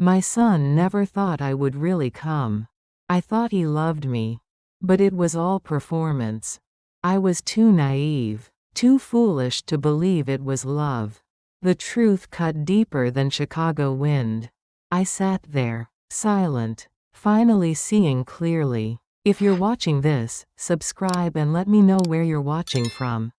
My son never thought I would really come. I thought he loved me. But it was all performance. I was too naive, too foolish to believe it was love. The truth cut deeper than Chicago wind. I sat there, silent, finally seeing clearly. If you're watching this, subscribe and let me know where you're watching from.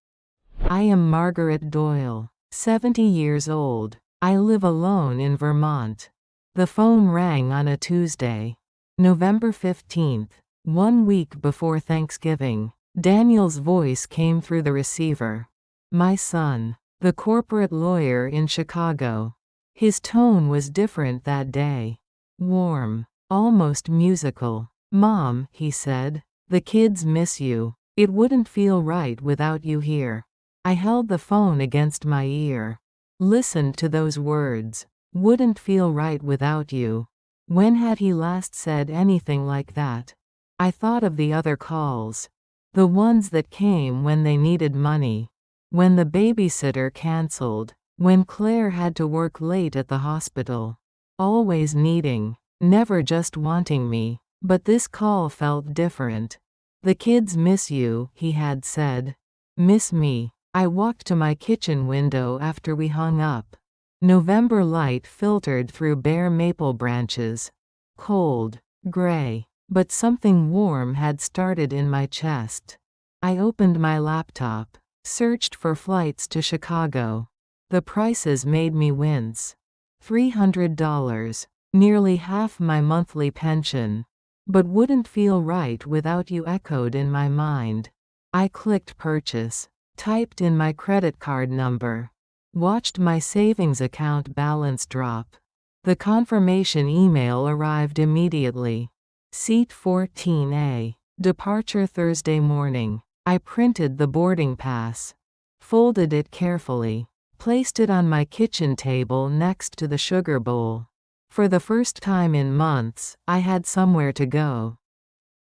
I am Margaret Doyle, 70 years old. I live alone in Vermont. The phone rang on a Tuesday, November 15th, 1 week before Thanksgiving. Daniel's voice came through the receiver. My son, the corporate lawyer in Chicago. His tone was different that day. Warm, almost musical. "Mom," he said, "the kids miss you. It wouldn't feel right without you here." I held the phone against my ear. Listened to those words. Wouldn't feel right without you. When had he last said anything like that? I thought of the other calls. The ones that came when they needed money. When the babysitter canceled. When Claire had to work late at the hospital. Always needing. Never just wanting me. But this call felt different. "The kids miss you," he had said. "Miss me." I walked to my kitchen window after we hung up. November light filtered through bare maple branches. Cold, gray, but something warm had started in my chest. I opened my laptop, searched for flights to Chicago. The prices made me wince. $300, nearly half my monthly pension. But wouldn't feel right without you echoed in my mind. I clicked purchase, typed in my credit card number. Watched my savings account balance drop. The confirmation email arrived immediately. Seat 14A. Departure Thursday morning. I printed the boarding pass. Folded it carefully. Placed it on my kitchen table next to the sugar bowl. For the first time in months, I had somewhere to go.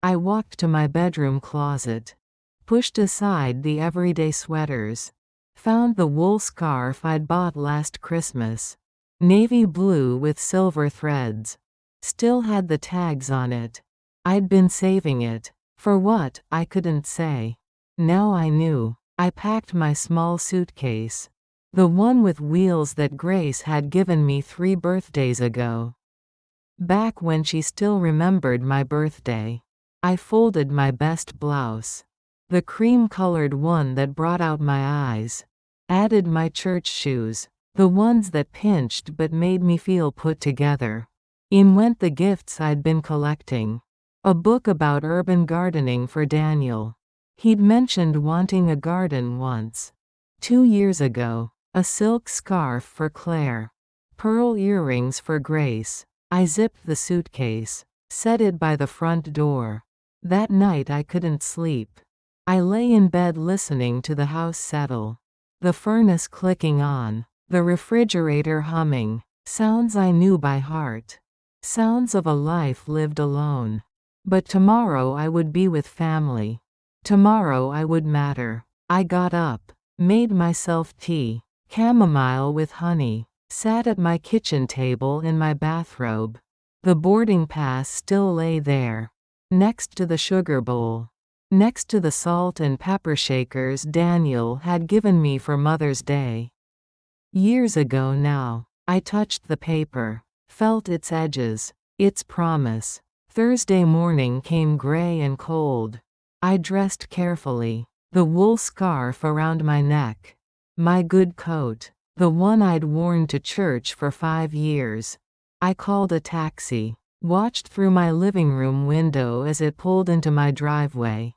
I walked to my bedroom closet. Pushed aside the everyday sweaters. Found the wool scarf I'd bought last Christmas. Navy blue with silver threads. Still had the tags on it. I'd been saving it. For what, I couldn't say. Now I knew. I packed my small suitcase. The one with wheels that Grace had given me 3 birthdays ago. Back when she still remembered my birthday. I folded my best blouse. The cream-colored one that brought out my eyes. Added my church shoes. The ones that pinched but made me feel put together. In went the gifts I'd been collecting. A book about urban gardening for Daniel. He'd mentioned wanting a garden once. 2 years ago. A silk scarf for Claire. Pearl earrings for Grace. I zipped the suitcase. Set it by the front door. That night I couldn't sleep. I lay in bed listening to the house settle. The furnace clicking on. The refrigerator humming. Sounds I knew by heart. Sounds of a life lived alone. But tomorrow I would be with family. Tomorrow I would matter. I got up. Made myself tea. Chamomile with honey. Sat at my kitchen table in my bathrobe. The boarding pass still lay there. Next to the sugar bowl. Next to the salt and pepper shakers Daniel had given me for Mother's Day. Years ago now. I touched the paper. Felt its edges. Its promise. Thursday morning came gray and cold. I dressed carefully. The wool scarf around my neck. My good coat. The one I'd worn to church for 5 years. I called a taxi. Watched through my living room window as it pulled into my driveway.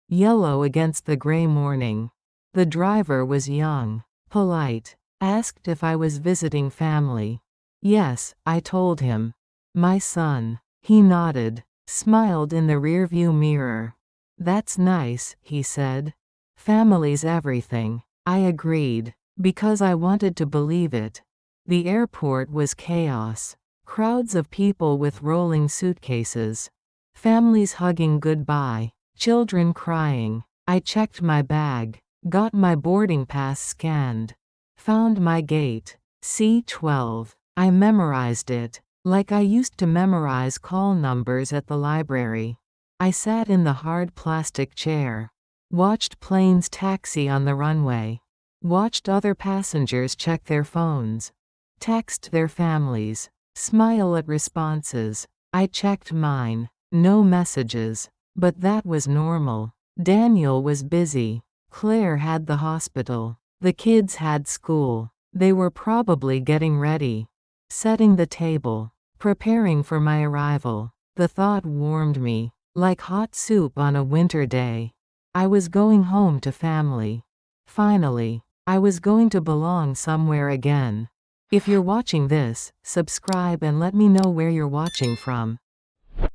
Yellow against the gray morning. The driver was young. Polite. Asked if I was visiting family. Yes, I told him. My son. He nodded. Smiled in the rearview mirror. That's nice, he said. Family's everything. I agreed. Because I wanted to believe it. The airport was chaos. Crowds of people with rolling suitcases. Families hugging goodbye. Children crying. I checked my bag. Got my boarding pass scanned. Found my gate. C12. I memorized it, like I used to memorize call numbers at the library. I sat in the hard plastic chair. Watched planes taxi on the runway. Watched other passengers check their phones. Text their families. Smile at responses. I checked mine. No messages. But that was normal. Daniel was busy. Claire had the hospital. The kids had school. They were probably getting ready. Setting the table. Preparing for my arrival. The thought warmed me, like hot soup on a winter day. I was going home to family. Finally, I was going to belong somewhere again. If you're watching this, subscribe and let me know where you're watching from.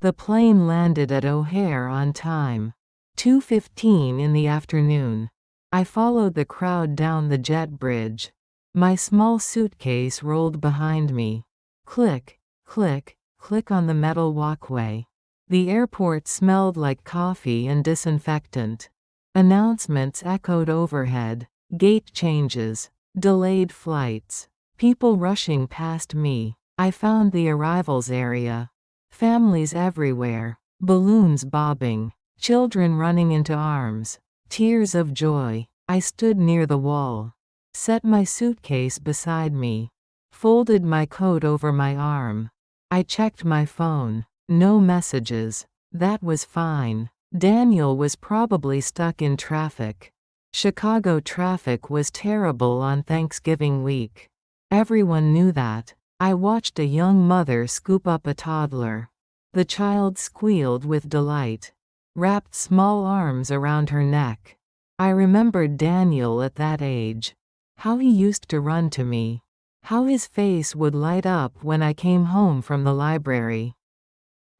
The plane landed at O'Hare on time. 2:15 in the afternoon. I followed the crowd down the jet bridge. My small suitcase rolled behind me. Click, click, click on the metal walkway. The airport smelled like coffee and disinfectant. Announcements echoed overhead. Gate changes. Delayed flights. People rushing past me. I found the arrivals area. Families everywhere. Balloons bobbing. Children running into arms. Tears of joy. I stood near the wall. Set my suitcase beside me. Folded my coat over my arm. I checked my phone. No messages. That was fine. Daniel was probably stuck in traffic. Chicago traffic was terrible on Thanksgiving week. Everyone knew that. I watched a young mother scoop up a toddler. The child squealed with delight. Wrapped small arms around her neck. I remembered Daniel at that age. How he used to run to me. How his face would light up when I came home from the library.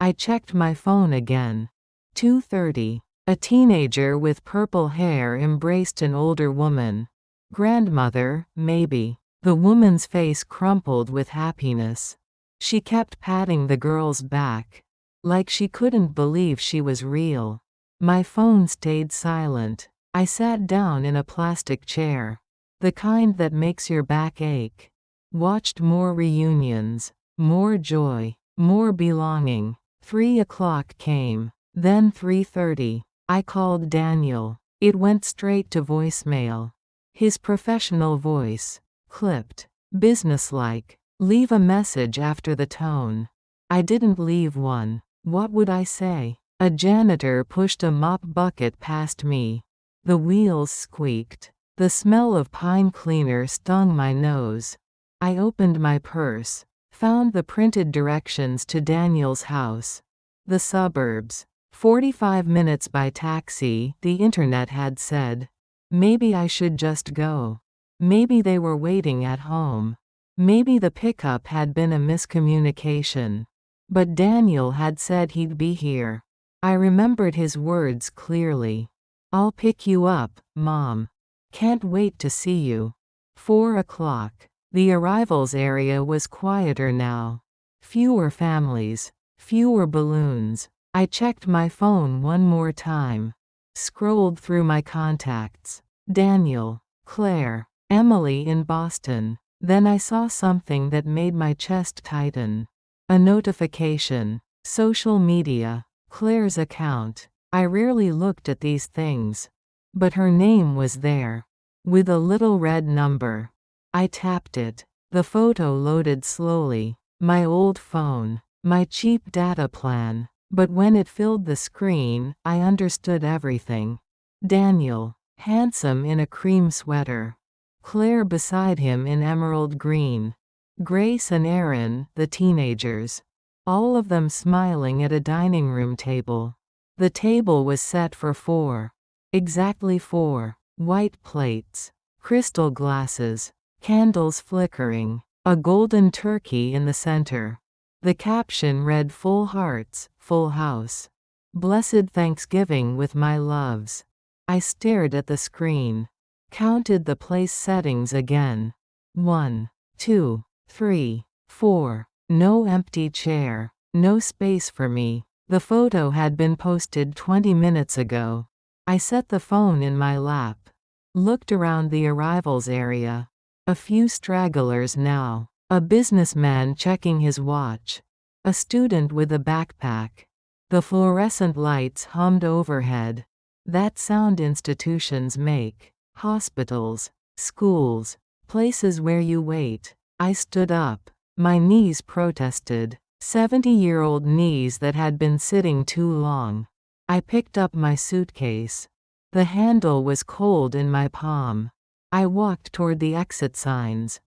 I checked my phone again. 2:30. A teenager with purple hair embraced an older woman. Grandmother, maybe. The woman's face crumpled with happiness. She kept patting the girl's back. Like she couldn't believe she was real. My phone stayed silent. I sat down in a plastic chair. The kind that makes your back ache. Watched more reunions. More joy. More belonging. 3 o'clock came. Then 3:30. I called Daniel. It went straight to voicemail. His professional voice. Clipped. Businesslike. Leave a message after the tone. I didn't leave one. What would I say? A janitor pushed a mop bucket past me. The wheels squeaked. The smell of pine cleaner stung my nose. I opened my purse. Found the printed directions to Daniel's house. The suburbs. 45 minutes by taxi, the internet had said. Maybe I should just go. Maybe they were waiting at home. Maybe the pickup had been a miscommunication. But Daniel had said he'd be here. I remembered his words clearly. I'll pick you up, Mom. Can't wait to see you. 4 o'clock. The arrivals area was quieter now. Fewer families. Fewer balloons. I checked my phone one more time. Scrolled through my contacts. Daniel, Claire, Emily in Boston. Then I saw something that made my chest tighten. A notification. Social media. Claire's account. I rarely looked at these things. But her name was there. With a little red number. I tapped it. The photo loaded slowly. My old phone. My cheap data plan. But when it filled the screen, I understood everything. Daniel, handsome in a cream sweater. Claire beside him in emerald green. Grace and Aaron, the teenagers. All of them smiling at a dining room table. The table was set for 4. Exactly 4. White plates. Crystal glasses. Candles flickering. A golden turkey in the center. The caption read "Full hearts, full house. Blessed Thanksgiving with my loves." I stared at the screen. Counted the place settings again. 1, 2, 3, 4. No empty chair. No space for me. The photo had been posted 20 minutes ago. I set the phone in my lap. Looked around the arrivals area. A few stragglers now. A businessman checking his watch. A student with a backpack. The fluorescent lights hummed overhead. That sound institutions make. Hospitals, schools, places where you wait. I stood up. My knees protested. 70-year-old knees that had been sitting too long. I picked up my suitcase. The handle was cold in my palm. I walked toward the exit signs.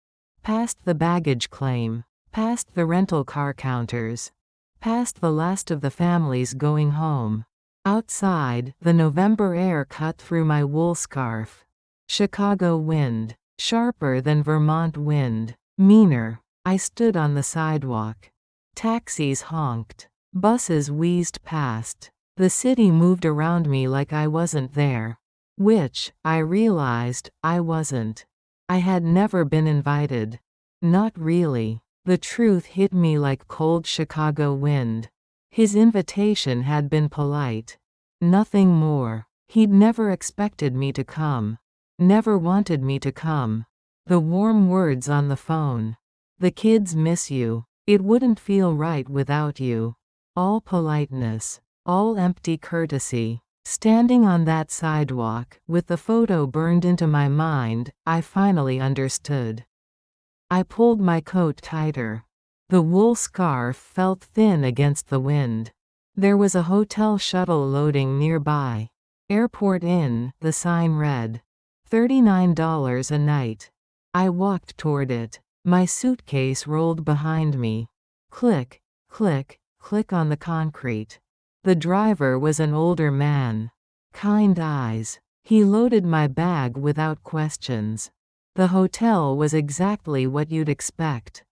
Past the baggage claim. Past the rental car counters. Past the last of the families going home. Outside, the November air cut through my wool scarf. Chicago wind. Sharper than Vermont wind. Meaner. I stood on the sidewalk. Taxis honked. Buses wheezed past. The city moved around me like I wasn't there. Which, I realized, I wasn't. I had never been invited. Not really. The truth hit me like cold Chicago wind. His invitation had been polite. Nothing more. He'd never expected me to come. Never wanted me to come. The warm words on the phone. The kids miss you. It wouldn't feel right without you. All politeness. All empty courtesy. Standing on that sidewalk, with the photo burned into my mind, I finally understood. I pulled my coat tighter. The wool scarf felt thin against the wind. There was a hotel shuttle loading nearby. Airport Inn, the sign read. $39 a night. I walked toward it. My suitcase rolled behind me. Click, click, click on the concrete. The driver was an older man. Kind eyes. He loaded my bag without questions. The hotel was exactly what you'd expect.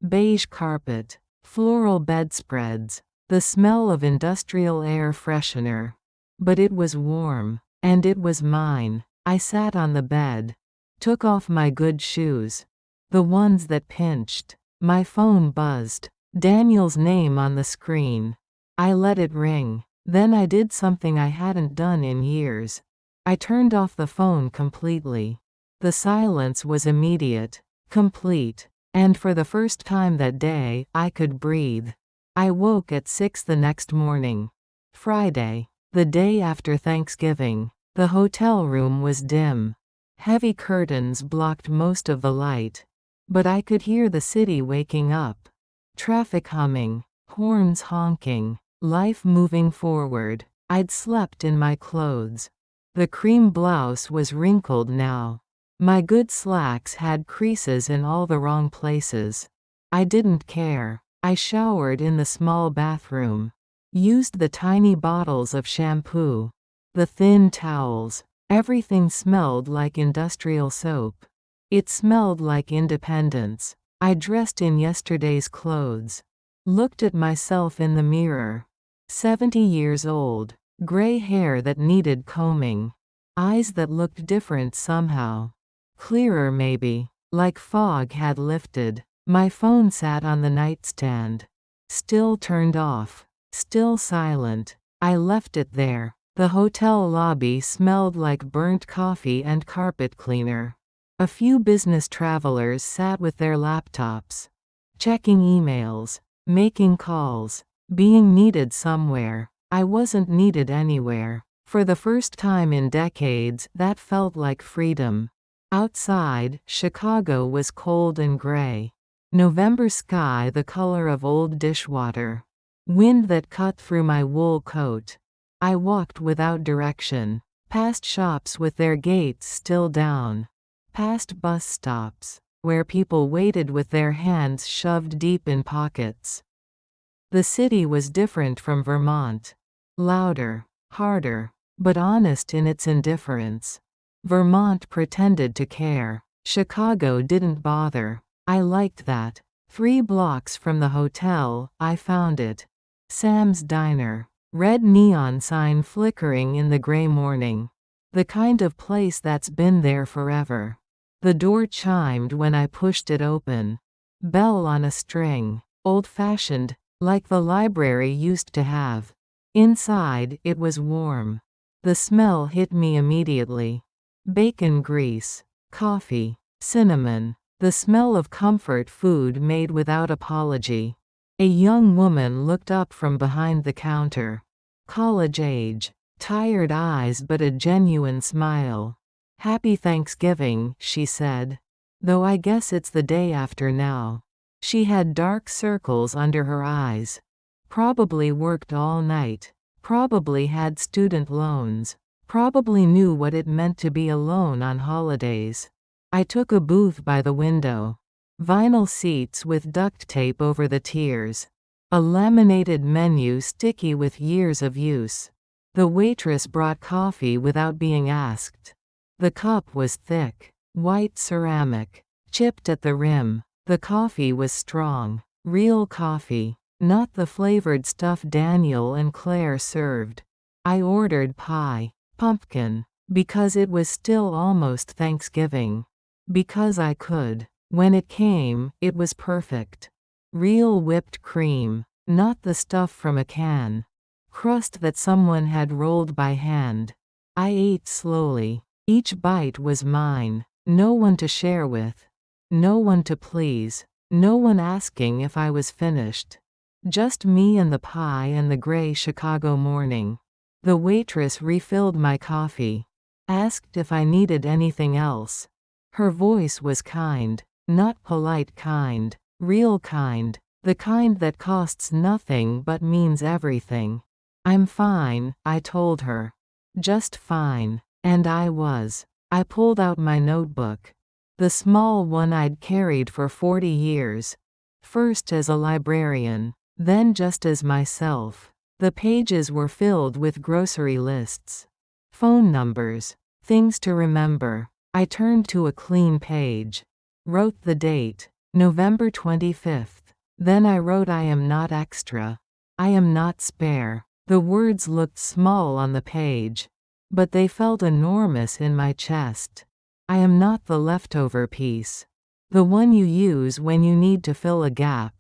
Beige carpet. Floral bedspreads. The smell of industrial air freshener. But it was warm. And it was mine. I sat on the bed. Took off my good shoes. The ones that pinched. My phone buzzed. Daniel's name on the screen. I let it ring. Then I did something I hadn't done in years. I turned off the phone completely. The silence was immediate. Complete. And for the first time that day, I could breathe. I woke at 6 the next morning. Friday. The day after Thanksgiving. The hotel room was dim. Heavy curtains blocked most of the light. But I could hear the city waking up. Traffic humming. Horns honking. Life moving forward. I'd slept in my clothes. The cream blouse was wrinkled now. My good slacks had creases in all the wrong places. I didn't care. I showered in the small bathroom. Used the tiny bottles of shampoo. The thin towels. Everything smelled like industrial soap. It smelled like independence. I dressed in yesterday's clothes. Looked at myself in the mirror. 70 years old. Gray hair that needed combing. Eyes that looked different somehow. Clearer maybe. Like fog had lifted. My phone sat on the nightstand. Still turned off. Still silent. I left it there. The hotel lobby smelled like burnt coffee and carpet cleaner. A few business travelers sat with their laptops. Checking emails. Making calls. Being needed somewhere. I wasn't needed anywhere. For the first time in decades, that felt like freedom. Outside, Chicago was cold and gray. November sky the color of old dishwater. Wind that cut through my wool coat. I walked without direction. Past shops with their gates still down. Past bus stops, where people waited with their hands shoved deep in pockets. The city was different from Vermont. Louder, harder, but honest in its indifference. Vermont pretended to care. Chicago didn't bother. I liked that. 3 blocks from the hotel, I found it. Sam's Diner. Red neon sign flickering in the gray morning. The kind of place that's been there forever. The door chimed when I pushed it open. Bell on a string. Old-fashioned, like the library used to have. Inside, it was warm. The smell hit me immediately. Bacon grease. Coffee. Cinnamon. The smell of comfort food made without apology. A young woman looked up from behind the counter. College age. Tired eyes but a genuine smile. "Happy Thanksgiving," she said. "Though I guess it's the day after now." She had dark circles under her eyes. Probably worked all night. Probably had student loans. Probably knew what it meant to be alone on holidays. I took a booth by the window. Vinyl seats with duct tape over the tiers. A laminated menu sticky with years of use. The waitress brought coffee without being asked. The cup was thick, white ceramic, chipped at the rim. The coffee was strong, real coffee, not the flavored stuff Daniel and Claire served. I ordered pie, pumpkin, because it was still almost Thanksgiving. Because I could. When it came, it was perfect. Real whipped cream, not the stuff from a can. Crust that someone had rolled by hand. I ate slowly. Each bite was mine. No one to share with. No one to please. No one asking if I was finished. Just me and the pie and the gray Chicago morning. The waitress refilled my coffee. Asked if I needed anything else. Her voice was kind. Not polite kind. Real kind. The kind that costs nothing but means everything. "I'm fine," I told her. Just fine. And I was. I pulled out my notebook. The small one I'd carried for 40 years. First as a librarian, then just as myself. The pages were filled with grocery lists. Phone numbers. Things to remember. I turned to a clean page. Wrote the date. November 25th. Then I wrote I am not extra. I am not spare. The words looked small on the page. But they felt enormous in my chest. I am not the leftover piece. The one you use when you need to fill a gap.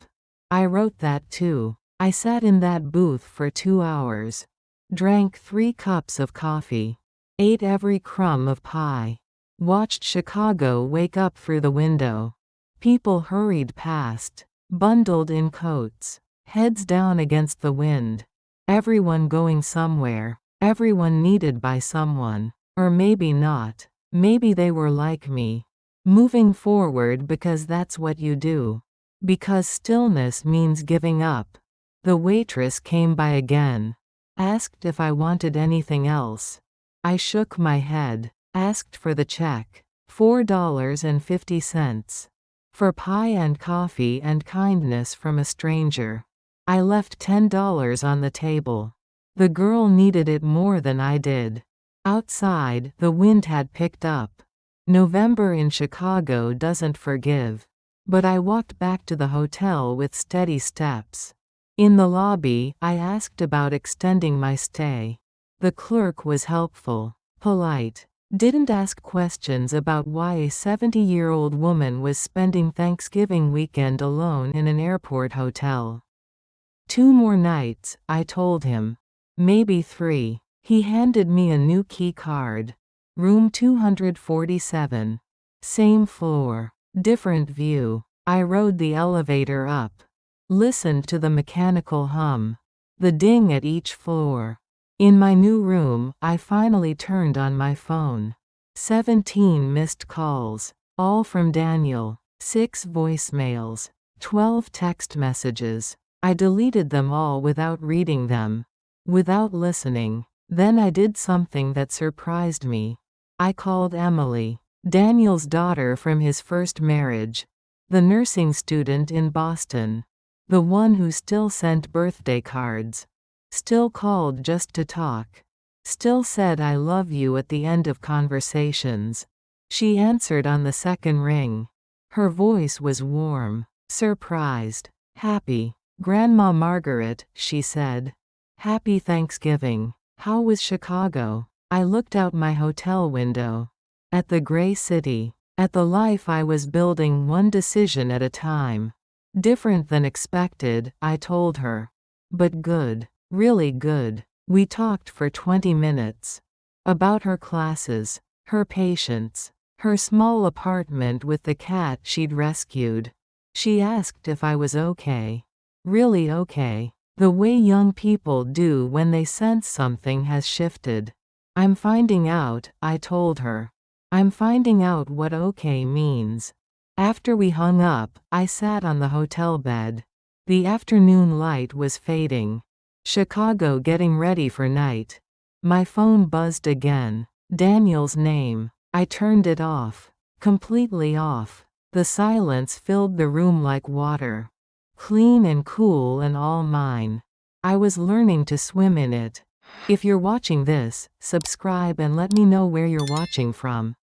I wrote that too. I sat in that booth for 2 hours. Drank 3 cups of coffee. Ate every crumb of pie. Watched Chicago wake up through the window. People hurried past. Bundled in coats. Heads down against the wind. Everyone going somewhere. Everyone needed by someone. Or maybe not. Maybe they were like me. Moving forward because that's what you do. Because stillness means giving up. The waitress came by again. Asked if I wanted anything else. I shook my head. Asked for the check. $4.50. For pie and coffee and kindness from a stranger. I left $10 on the table. The girl needed it more than I did. Outside, the wind had picked up. November in Chicago doesn't forgive. But I walked back to the hotel with steady steps. In the lobby, I asked about extending my stay. The clerk was helpful. Polite. Didn't ask questions about why a 70-year-old woman was spending Thanksgiving weekend alone in an airport hotel. 2 more nights, I told him. Maybe 3. He handed me a new key card. Room 247. Same floor. Different view. I rode the elevator up. Listened to the mechanical hum. The ding at each floor. In my new room, I finally turned on my phone. 17 missed calls. All from Daniel. 6 voicemails. 12 text messages. I deleted them all without reading them. Without listening. Then I did something that surprised me. I called Emily. Daniel's daughter from his first marriage. The nursing student in Boston. The one who still sent birthday cards. Still called just to talk. Still said I love you at the end of conversations. She answered on the second ring. Her voice was warm. Surprised. Happy. "Grandma Margaret," she said. "Happy Thanksgiving. How was Chicago?" I looked out my hotel window. At the gray city. At the life I was building one decision at a time. Different than expected, I told her. But good. Really good. We talked for 20 minutes. About her classes. Her patients. Her small apartment with the cat she'd rescued. She asked if I was okay. Really okay. The way young people do when they sense something has shifted. I'm finding out, I told her. I'm finding out what okay means. After we hung up, I sat on the hotel bed. The afternoon light was fading. Chicago getting ready for night. My phone buzzed again. Daniel's name. I turned it off. Completely off. The silence filled the room like water. Clean and cool and all mine. I was learning to swim in it. If you're watching this, subscribe and let me know where you're watching from.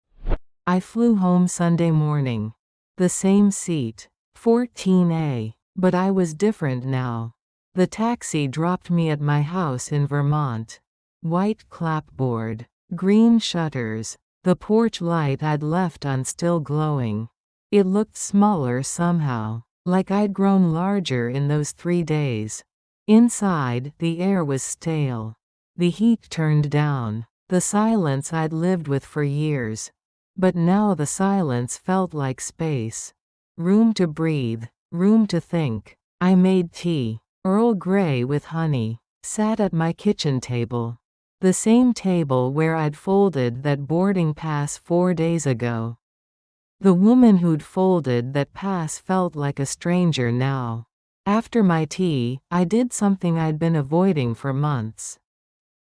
I flew home Sunday morning. The same seat. 14A. But I was different now. The taxi dropped me at my house in Vermont. White clapboard. Green shutters. The porch light I'd left on still glowing. It looked smaller somehow. Like I'd grown larger in those 3 days. Inside, the air was stale. The heat turned down. The silence I'd lived with for years. But now the silence felt like space. Room to breathe. Room to think. I made tea. Earl Grey with honey. Sat at my kitchen table. The same table where I'd folded that boarding pass 4 days ago. The woman who'd folded that pass felt like a stranger now. After my tea, I did something I'd been avoiding for months.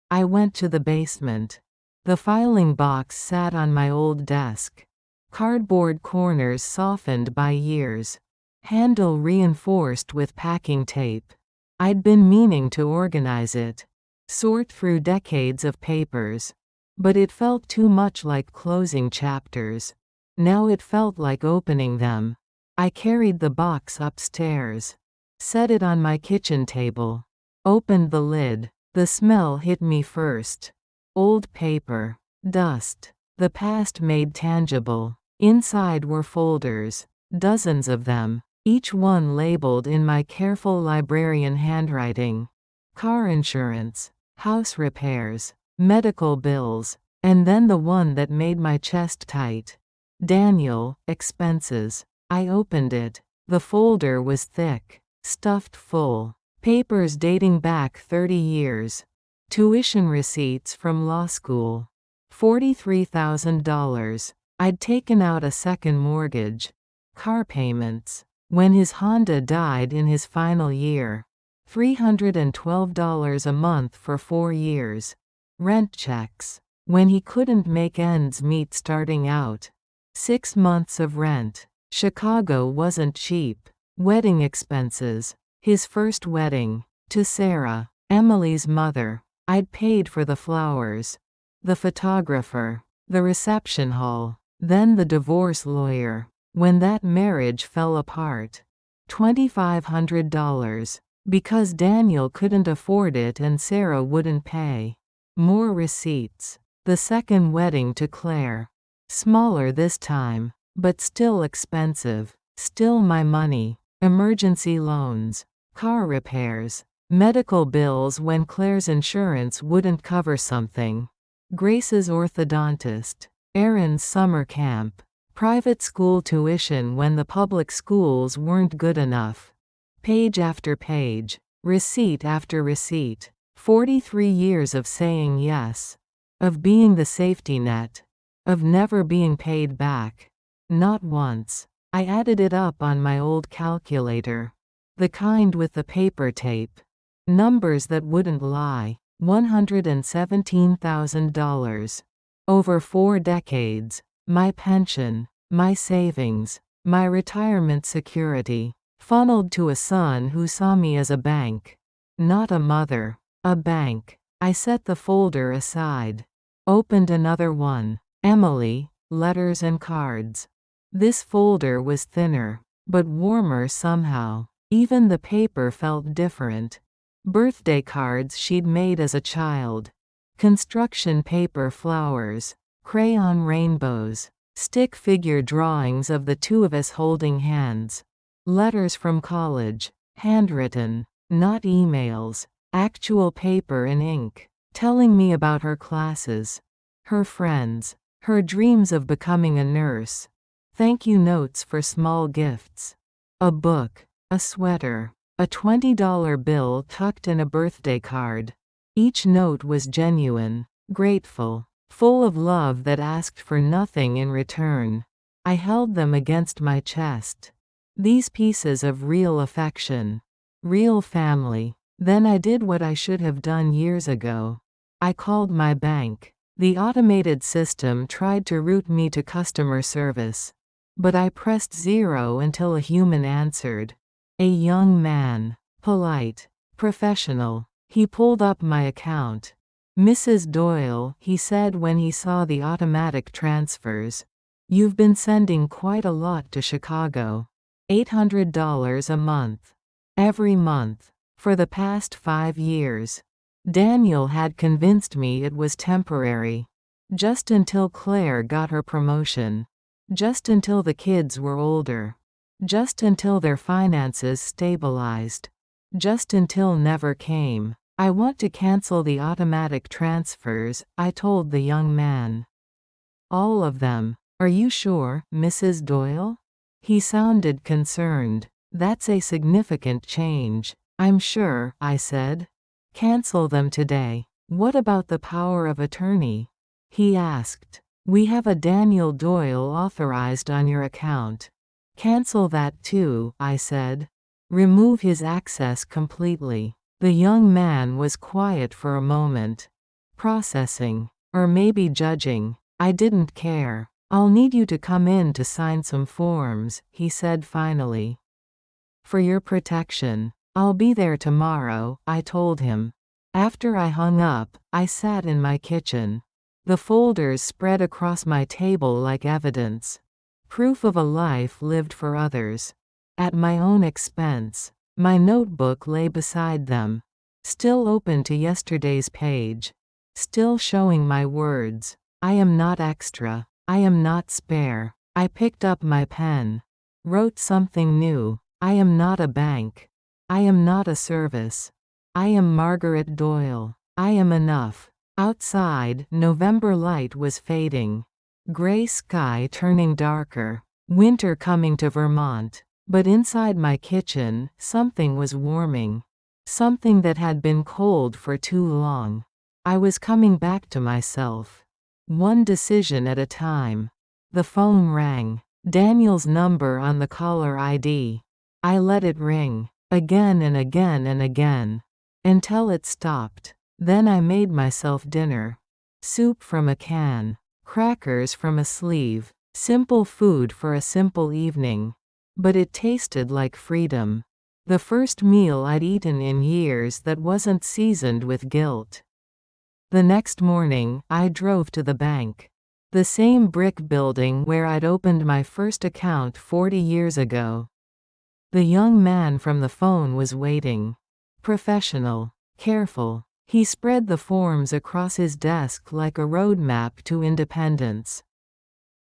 I went to the basement. The filing box sat on my old desk. Cardboard corners softened by years. Handle reinforced with packing tape. I'd been meaning to organize it. Sort through decades of papers. But it felt too much like closing chapters. Now it felt like opening them. I carried the box upstairs. Set it on my kitchen table. Opened the lid. The smell hit me first. Old paper. Dust. The past made tangible. Inside were folders. Dozens of them. Each one labeled in my careful librarian handwriting. Car insurance. House repairs. Medical bills. And then the one that made my chest tight. Daniel, expenses. I opened it. The folder was thick. Stuffed full. Papers dating back 30 years. Tuition receipts from law school. $43,000. I'd taken out a second mortgage. Car payments. When his Honda died in his final year. $312 a month for 4 years. Rent checks. When he couldn't make ends meet starting out. 6 months of rent. Chicago wasn't cheap. Wedding expenses. His first wedding. To Sarah, Emily's mother. I'd paid for the flowers. The photographer. The reception hall. Then the divorce lawyer. When that marriage fell apart. $2,500. Because Daniel couldn't afford it and Sarah wouldn't pay. More receipts. The second wedding to Claire. Smaller this time, but still expensive. Still my money. Emergency loans. Car repairs. Medical bills when Claire's insurance wouldn't cover something. Grace's orthodontist. Aaron's summer camp. Private school tuition when the public schools weren't good enough. Page after page. Receipt after receipt. 43 years of saying yes. Of being the safety net. Of never being paid back. Not once. I added it up on my old calculator. The kind with the paper tape. Numbers that wouldn't lie. $117,000. Over 4 decades. My pension. My savings. My retirement security. Funneled to a son who saw me as a bank. Not a mother. A bank. I set the folder aside. Opened another one. Emily, letters and cards. This folder was thinner, but warmer somehow. Even the paper felt different. Birthday cards she'd made as a child. Construction paper flowers. Crayon rainbows. Stick figure drawings of the two of us holding hands. Letters from college. Handwritten. Not emails. Actual paper and ink. Telling me about her classes. Her friends. Her dreams of becoming a nurse. Thank you notes for small gifts. A book. A sweater. A $20 bill tucked in a birthday card. Each note was genuine, grateful, full of love that asked for nothing in return. I held them against my chest. These pieces of real affection. Real family. Then I did what I should have done years ago. I called my bank. The automated system tried to route me to customer service. But I pressed 0 until a human answered. A young man. Polite. Professional. He pulled up my account. Mrs. Doyle, he said when he saw the automatic transfers. You've been sending quite a lot to Chicago. $800 a month. Every month. For the past 5 years. Daniel had convinced me it was temporary. Just until Claire got her promotion. Just until the kids were older. Just until their finances stabilized. Just until never came. I want to cancel the automatic transfers, I told the young man. All of them. Are you sure, Mrs. Doyle? He sounded concerned. That's a significant change. I'm sure, I said. Cancel them today. What about the power of attorney? He asked. We have a Daniel Doyle authorized on your account. Cancel that too, I said. Remove his access completely. The young man was quiet for a moment. Processing. Or maybe judging. I didn't care. I'll need you to come in to sign some forms, he said finally. For your protection. I'll be there tomorrow, I told him. After I hung up, I sat in my kitchen. The folders spread across my table like evidence. Proof of a life lived for others. At my own expense. My notebook lay beside them. Still open to yesterday's page. Still showing my words. I am not extra. I am not spare. I picked up my pen. Wrote something new. I am not a bank. I am not a service. I am Margaret Doyle. I am enough. Outside, November light was fading. Gray sky turning darker. Winter coming to Vermont. But inside my kitchen, something was warming. Something that had been cold for too long. I was coming back to myself. One decision at a time. The phone rang. Daniel's number on the caller ID. I let it ring. Again and again and again. Until it stopped. Then I made myself dinner. Soup from a can. Crackers from a sleeve. Simple food for a simple evening. But it tasted like freedom. The first meal I'd eaten in years that wasn't seasoned with guilt. The next morning, I drove to the bank. The same brick building where I'd opened my first account 40 years ago. The young man from the phone was waiting. Professional. Careful. He spread the forms across his desk like a roadmap to independence.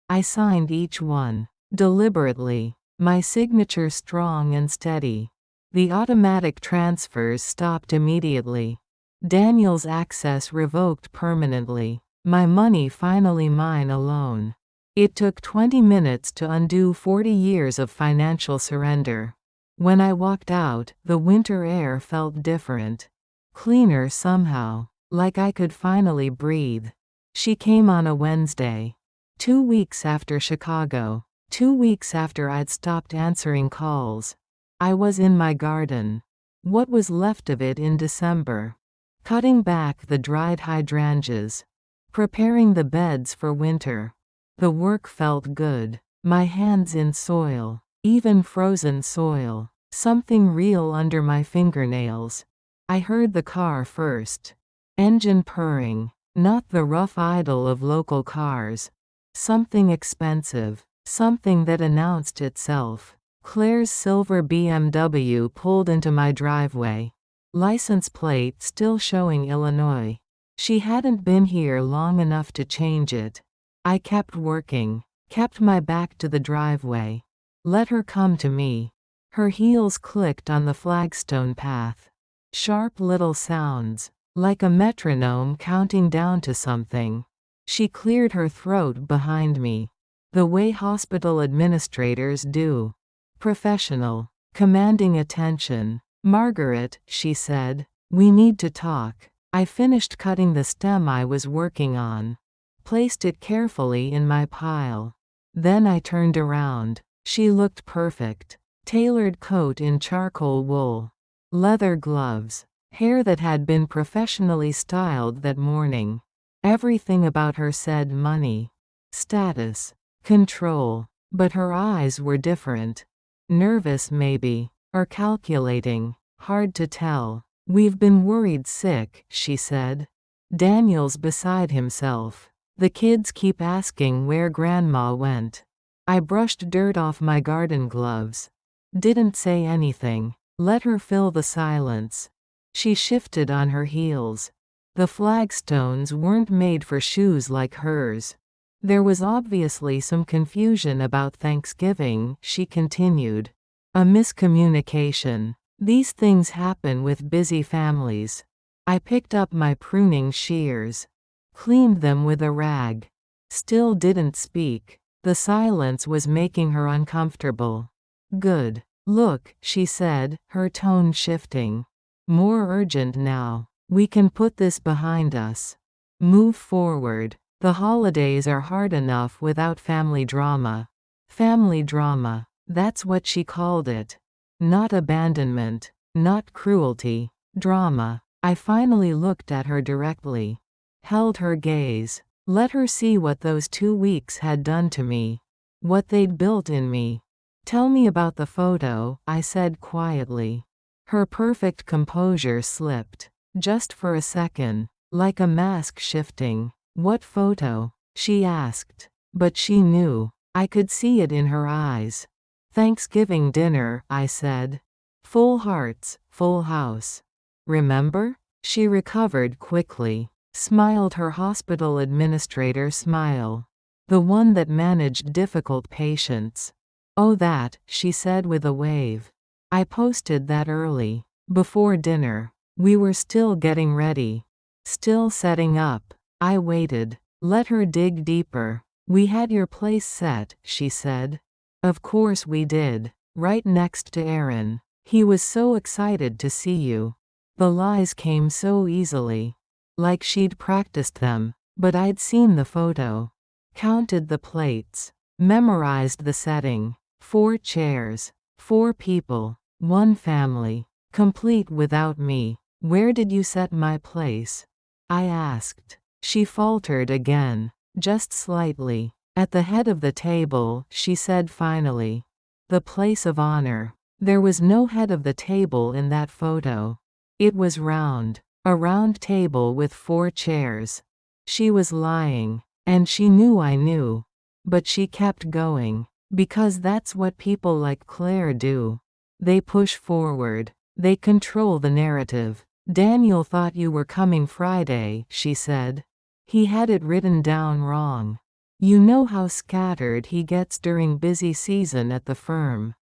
I signed each one. Deliberately. My signature strong and steady. The automatic transfers stopped immediately. Daniel's access revoked permanently. My money finally mine alone. It took 20 minutes to undo 40 years of financial surrender. When I walked out, the winter air felt different. Cleaner somehow. Like I could finally breathe. She came on a Wednesday. 2 weeks after Chicago. 2 weeks after I'd stopped answering calls. I was in my garden. What was left of it in December. Cutting back the dried hydrangeas. Preparing the beds for winter. The work felt good. My hands in soil. Even frozen soil. Something real under my fingernails. I heard the car first. Engine purring. Not the rough idle of local cars. Something expensive. Something that announced itself. Claire's silver BMW pulled into my driveway. License plate still showing Illinois. She hadn't been here long enough to change it. I kept working. Kept my back to the driveway. Let her come to me. Her heels clicked on the flagstone path. Sharp little sounds. Like a metronome counting down to something. She cleared her throat behind me. The way hospital administrators do. Professional. Commanding attention. Margaret, she said, we need to talk. I finished cutting the stem I was working on. Placed it carefully in my pile. Then I turned around. She looked perfect. Tailored coat in charcoal wool. Leather gloves. Hair that had been professionally styled that morning. Everything about her said money. Status. Control. But her eyes were different. Nervous maybe. Or calculating. Hard to tell. We've been worried sick, she said. Daniel's beside himself. The kids keep asking where Grandma went. I brushed dirt off my garden gloves. Didn't say anything. Let her fill the silence. She shifted on her heels. The flagstones weren't made for shoes like hers. There was obviously some confusion about Thanksgiving, she continued. A miscommunication. These things happen with busy families. I picked up my pruning shears. Cleaned them with a rag. Still didn't speak. The silence was making her uncomfortable. Good. Look, she said, her tone shifting. More urgent now. We can put this behind us. Move forward. The holidays are hard enough without family drama. Family drama. That's what she called it. Not abandonment. Not cruelty. Drama. I finally looked at her directly. Held her gaze. Let her see what those 2 weeks had done to me. What they'd built in me. Tell me about the photo, I said quietly. Her perfect composure slipped. Just for a second. Like a mask shifting. What photo? She asked. But she knew. I could see it in her eyes. Thanksgiving dinner, I said. Full hearts, full house. Remember? She recovered quickly. Smiled her hospital administrator smile. The one that managed difficult patients. Oh that, she said with a wave. I posted that early. Before dinner. We were still getting ready. Still setting up. I waited. Let her dig deeper. We had your place set, she said. Of course we did. Right next to Aaron. He was so excited to see you. The lies came so easily. Like she'd practiced them. But I'd seen the photo. Counted the plates. Memorized the setting. 4 chairs. 4 people. 1 family. Complete without me. Where did you set my place? I asked. She faltered again. Just slightly. At the head of the table, she said finally. The place of honor. There was no head of the table in that photo. It was round. A round table with 4 chairs. She was lying. And she knew I knew. But she kept going. Because that's what people like Claire do. They push forward. They control the narrative. Daniel thought you were coming Friday, she said. He had it written down wrong. You know how scattered he gets during busy season at the firm.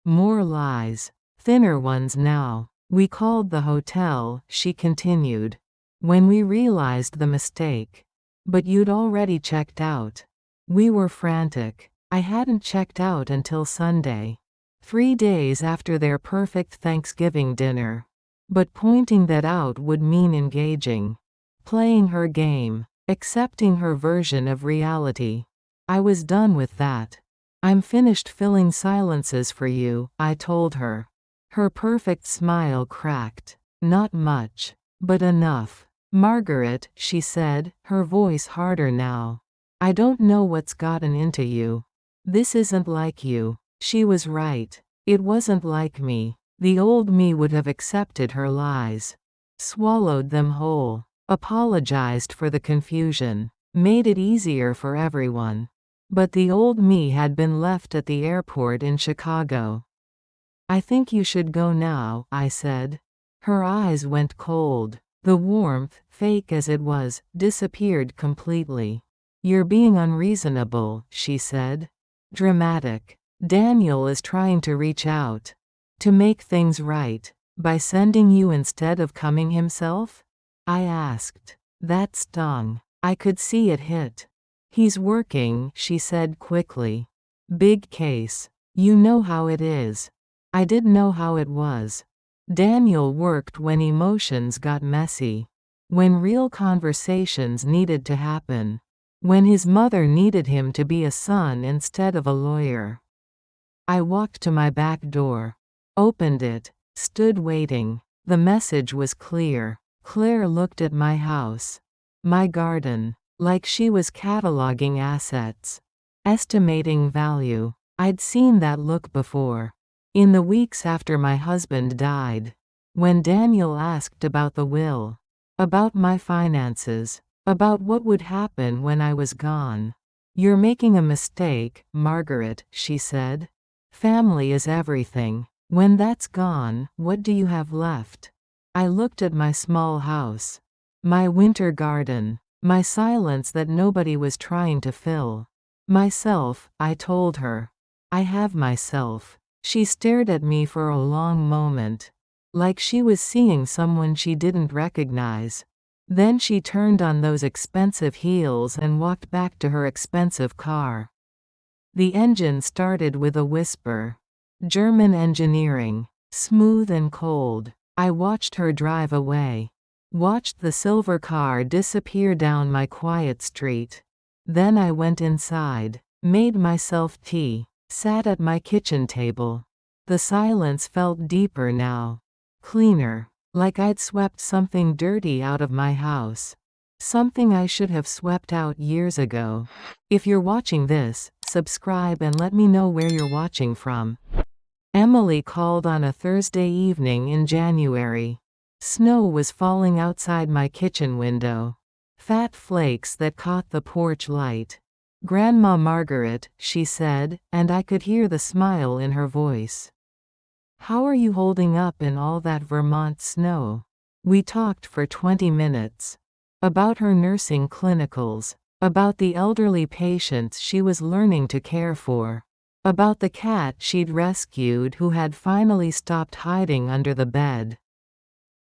More lies. Thinner ones now. We called the hotel, she continued. When we realized the mistake. But you'd already checked out. We were frantic. I hadn't checked out until Sunday. 3 days after their perfect Thanksgiving dinner. But pointing that out would mean engaging. Playing her game. Accepting her version of reality. I was done with that. I'm finished filling silences for you, I told her. Her perfect smile cracked. Not much. But enough. Margaret, she said, her voice harder now. I don't know what's gotten into you. This isn't like you. She was right. It wasn't like me. The old me would have accepted her lies. Swallowed them whole. Apologized for the confusion. Made it easier for everyone. But the old me had been left at the airport in Chicago. I think you should go now, I said. Her eyes went cold. The warmth, fake as it was, disappeared completely. You're being unreasonable, she said. Dramatic. Daniel is trying to reach out. To make things right. By sending you instead of coming himself? I asked. That stung. I could see it hit. He's working, she said quickly. Big case. You know how it is. I didn't know how it was. Daniel worked when emotions got messy. When real conversations needed to happen. When his mother needed him to be a son instead of a lawyer. I walked to my back door. Opened it. Stood waiting. The message was clear. Claire looked at my house. My garden. Like she was cataloging assets. Estimating value. I'd seen that look before. In the weeks after my husband died. When Daniel asked about the will. About my finances. About what would happen when I was gone. You're making a mistake, Margaret, she said. Family is everything. When that's gone, what do you have left? I looked at my small house. My winter garden. My silence that nobody was trying to fill. Myself, I told her. I have myself. She stared at me for a long moment. Like she was seeing someone she didn't recognize. Then she turned on those expensive heels and walked back to her expensive car. The engine started with a whisper. German engineering. Smooth and cold. I watched her drive away. Watched the silver car disappear down my quiet street. Then I went inside. Made myself tea. Sat at my kitchen table. The silence felt deeper now. Cleaner. Like I'd swept something dirty out of my house. Something I should have swept out years ago. If you're watching this, subscribe and let me know where you're watching from. Emily called on a Thursday evening in January. Snow was falling outside my kitchen window. Fat flakes that caught the porch light. Grandma Margaret, she said, and I could hear the smile in her voice. How are you holding up in all that Vermont snow? We talked for 20 minutes. About her nursing clinicals. About the elderly patients she was learning to care for. About the cat she'd rescued who had finally stopped hiding under the bed.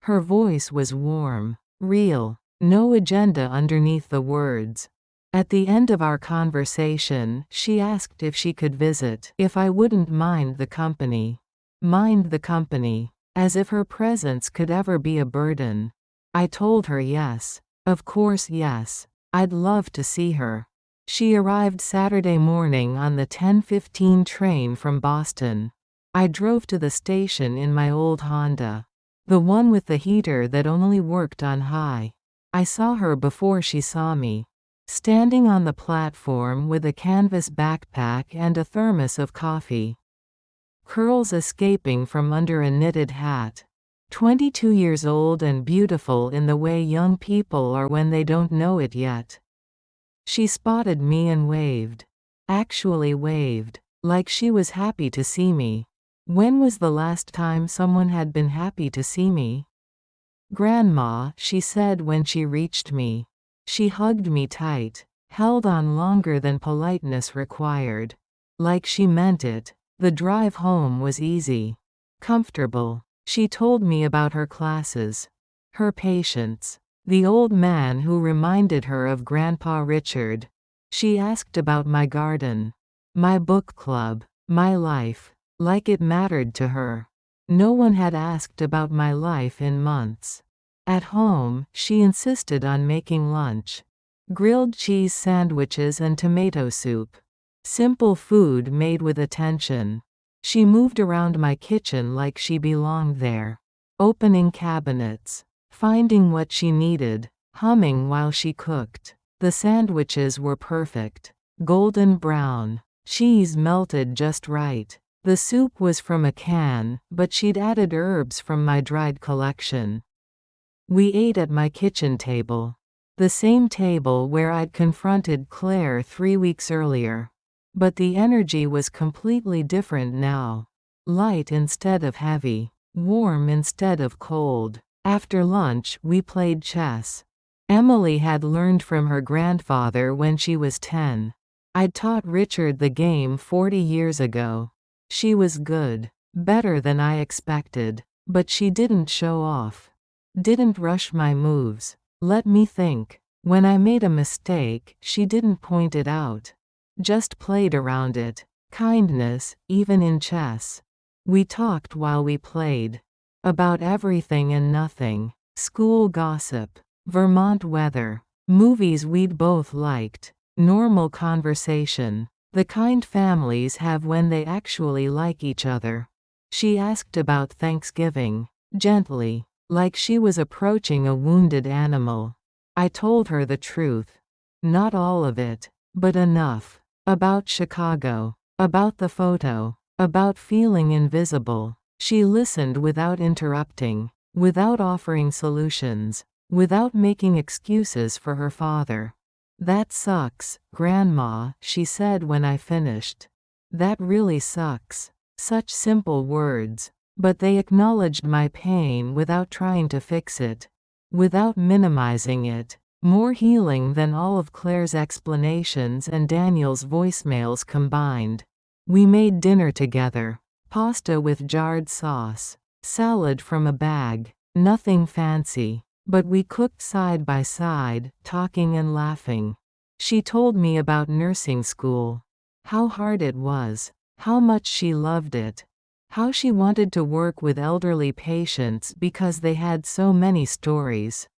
Her voice was warm, real, no agenda underneath the words. At the end of our conversation, she asked if she could visit, if I wouldn't mind the company. Mind the company, as if her presence could ever be a burden. I told her yes. Of course yes. I'd love to see her. She arrived Saturday morning on the 10:15 train from Boston. I drove to the station in my old Honda. The one with the heater that only worked on high. I saw her before she saw me. Standing on the platform with a canvas backpack and a thermos of coffee. Curls escaping from under a knitted hat. 22 years old and beautiful in the way young people are when they don't know it yet. She spotted me and waved. Actually waved. Like she was happy to see me. When was the last time someone had been happy to see me? Grandma, she said when she reached me. She hugged me tight. Held on longer than politeness required. Like she meant it. The drive home was easy. Comfortable. She told me about her classes. Her patients. The old man who reminded her of Grandpa Richard. She asked about my garden. My book club. My life. Like it mattered to her. No one had asked about my life in months. At home, she insisted on making lunch. Grilled cheese sandwiches and tomato soup. Simple food made with attention. She moved around my kitchen like she belonged there. Opening cabinets. Finding what she needed. Humming while she cooked. The sandwiches were perfect. Golden brown. Cheese melted just right. The soup was from a can, but she'd added herbs from my dried collection. We ate at my kitchen table. The same table where I'd confronted Claire 3 weeks earlier. But the energy was completely different now. Light instead of heavy. Warm instead of cold. After lunch, we played chess. Emily had learned from her grandfather when she was 10. I'd taught Richard the game 40 years ago. She was good. Better than I expected. But she didn't show off. Didn't rush my moves. Let me think. When I made a mistake, she didn't point it out. Just played around it. Kindness, even in chess. We talked while we played. About everything and nothing. School gossip. Vermont weather. Movies we'd both liked. Normal conversation. The kind families have when they actually like each other. She asked about Thanksgiving. Gently. Like she was approaching a wounded animal. I told her the truth. Not all of it, but enough. About Chicago. About the photo. About feeling invisible. She listened without interrupting. Without offering solutions. Without making excuses for her father. That sucks, Grandma, she said when I finished. That really sucks. Such simple words. But they acknowledged my pain without trying to fix it. Without minimizing it. More healing than all of Claire's explanations and Daniel's voicemails combined. We made dinner together. Pasta with jarred sauce. Salad from a bag. Nothing fancy. But we cooked side by side, talking and laughing. She told me about nursing school. How hard it was. How much she loved it. How she wanted to work with elderly patients because they had so many stories.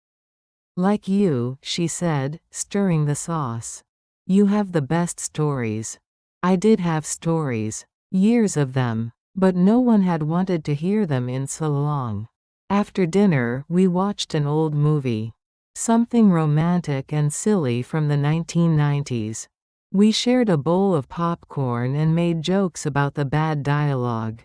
Like you, she said, stirring the sauce. You have the best stories. I did have stories. Years of them. But no one had wanted to hear them in so long. After dinner, we watched an old movie. Something romantic and silly from the 1990s. We shared a bowl of popcorn and made jokes about the bad dialogue.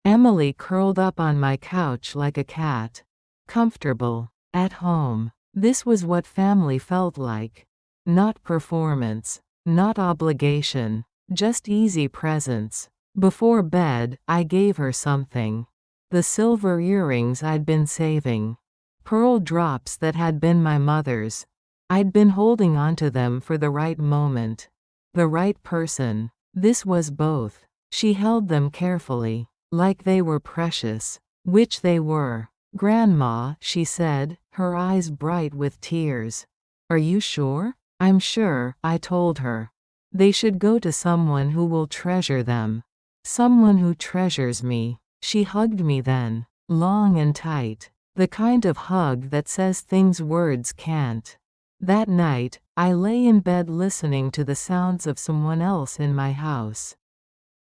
Emily curled up on my couch like a cat. Comfortable. At home. This was what family felt like. Not performance. Not obligation. Just easy presence. Before bed, I gave her something. The silver earrings I'd been saving. Pearl drops that had been my mother's. I'd been holding onto them for the right moment. The right person. This was both. She held them carefully. Like they were precious. Which they were. Grandma, she said, her eyes bright with tears. Are you sure? I'm sure, I told her. They should go to someone who will treasure them. Someone who treasures me. She hugged me then. Long and tight. The kind of hug that says things words can't. That night, I lay in bed listening to the sounds of someone else in my house.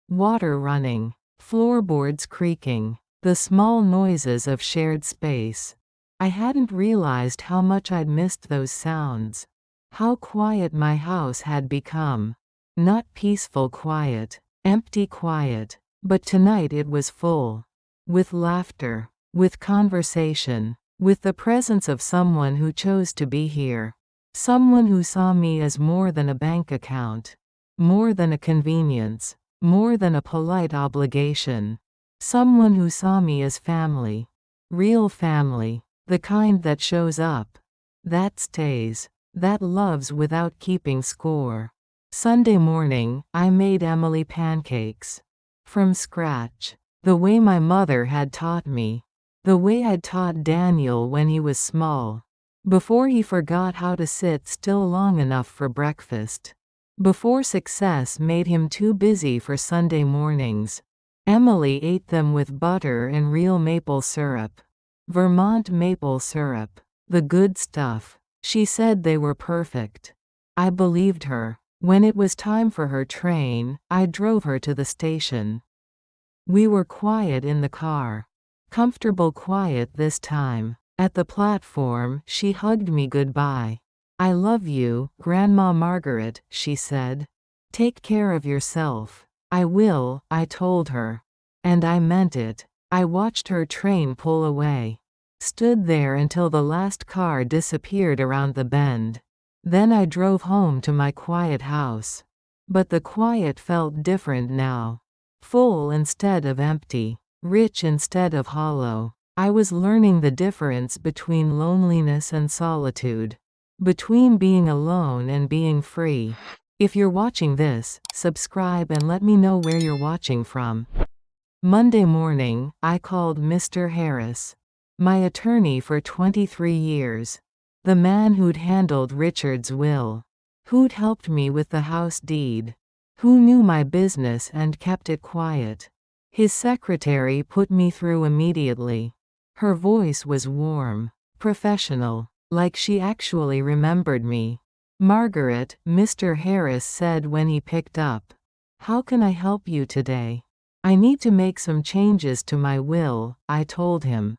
Water running. Floorboards creaking. The small noises of shared space. I hadn't realized how much I'd missed those sounds. How quiet my house had become. Not peaceful quiet. Empty quiet. But tonight it was full. With laughter. With conversation. With the presence of someone who chose to be here. Someone who saw me as more than a bank account. More than a convenience. More than a polite obligation. Someone who saw me as family. Real family. The kind that shows up. That stays. That loves without keeping score. Sunday morning, I made Emily pancakes. From scratch. The way my mother had taught me. The way I'd taught Daniel when he was small. Before he forgot how to sit still long enough for breakfast. Before success made him too busy for Sunday mornings. Emily ate them with butter and real maple syrup. Vermont maple syrup. The good stuff. She said they were perfect. I believed her. When it was time for her train, I drove her to the station. We were quiet in the car. Comfortable quiet this time. At the platform, she hugged me goodbye. I love you, Grandma Margaret, she said. Take care of yourself. I will, I told her. And I meant it. I watched her train pull away. Stood there until the last car disappeared around the bend. Then I drove home to my quiet house. But the quiet felt different now. Full instead of empty. Rich instead of hollow. I was learning the difference between loneliness and solitude. Between being alone and being free. If you're watching this, subscribe and let me know where you're watching from. Monday morning, I called Mr. Harris. My attorney for 23 years. The man who'd handled Richard's will. Who'd helped me with the house deed. Who knew my business and kept it quiet. His secretary put me through immediately. Her voice was warm, professional, like she actually remembered me. Margaret, Mr. Harris said when he picked up. How can I help you today? I need to make some changes to my will, I told him.